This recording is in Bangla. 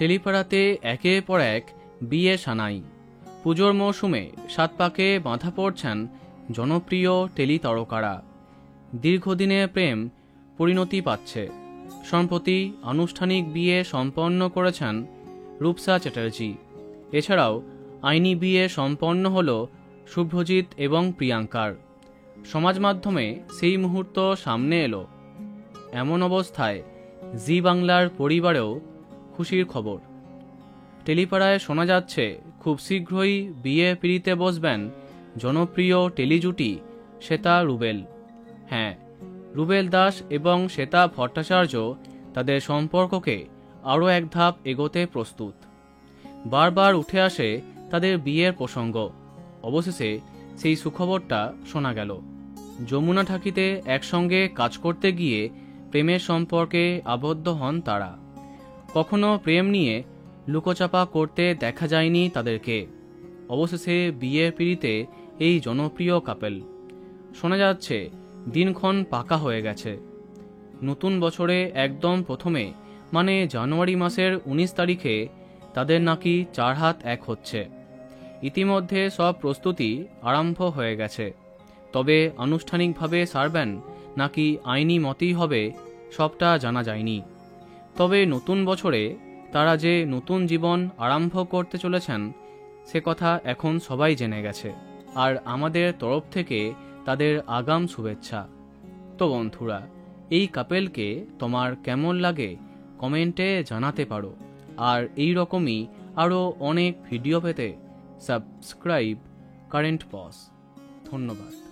টেলিপাড়াতে একের পর এক বিয়ে সানাই। পুজোর মৌসুমে সাত পাকে বাঁধা পড়ছেন জনপ্রিয় টেলি তারকারা। দীর্ঘদিনের প্রেম পরিণতি পাচ্ছে। সম্প্রতি আনুষ্ঠানিক বিয়ে সম্পন্ন করেছেন রূপসা চ্যাটার্জি। এছাড়াও আইনি বিয়ে সম্পন্ন হল শুভ্রজিৎ এবং প্রিয়াঙ্কার। সমাজ মাধ্যমে সেই মুহূর্ত সামনে এলো। এমন অবস্থায় জি বাংলার পরিবারেও খুশির খবর। টেলিপাড়ায় শোনা যাচ্ছে খুব শীঘ্রই বিয়ে পিড়িতে বসবেন জনপ্রিয় টেলিজুটি শ্বেতা রুবেল। হ্যাঁ, রুবেল দাস এবং শ্বেতা ভট্টাচার্য তাদের সম্পর্ককে আরও এক ধাপ এগোতে প্রস্তুত। বারবার উঠে আসে তাদের বিয়ের প্রসঙ্গ। অবশেষে সেই সুখবরটা শোনা গেল। যমুনা ঠাকিতে একসঙ্গে কাজ করতে গিয়ে প্রেমের সম্পর্কে আবদ্ধ হন তারা। কখনো প্রেম নিয়ে লুকোচাপা করতে দেখা যায়নি তাদেরকে। অবশেষে বিয়ের পিড়িতে এই জনপ্রিয় কাপেল। শোনা যাচ্ছে দিনক্ষণ পাকা হয়ে গেছে। নতুন বছরে একদম প্রথমে মানে জানুয়ারি মাসের 19 তারিখে তাদের নাকি 4 হাত 1 হচ্ছে। ইতিমধ্যে সব প্রস্তুতি আরম্ভ হয়ে গেছে। তবে আনুষ্ঠানিকভাবে সারবেন নাকি আইনি মতেই হবে সবটা জানা যায়নি। তবে নতুন বছরে তারা যে নতুন জীবন আরম্ভ করতে চলেছেন সে কথা এখন সবাই জেনে গেছে। আর আমাদের তরফ থেকে তাদের আগাম শুভেচ্ছা। তো বন্ধুরা, এই কাপেলকে তোমার কেমন লাগে কমেন্টে জানাতে পারো। আর এই রকমই আরও অনেক ভিডিও পেতে সাবস্ক্রাইব কারেন্ট পজ। ধন্যবাদ।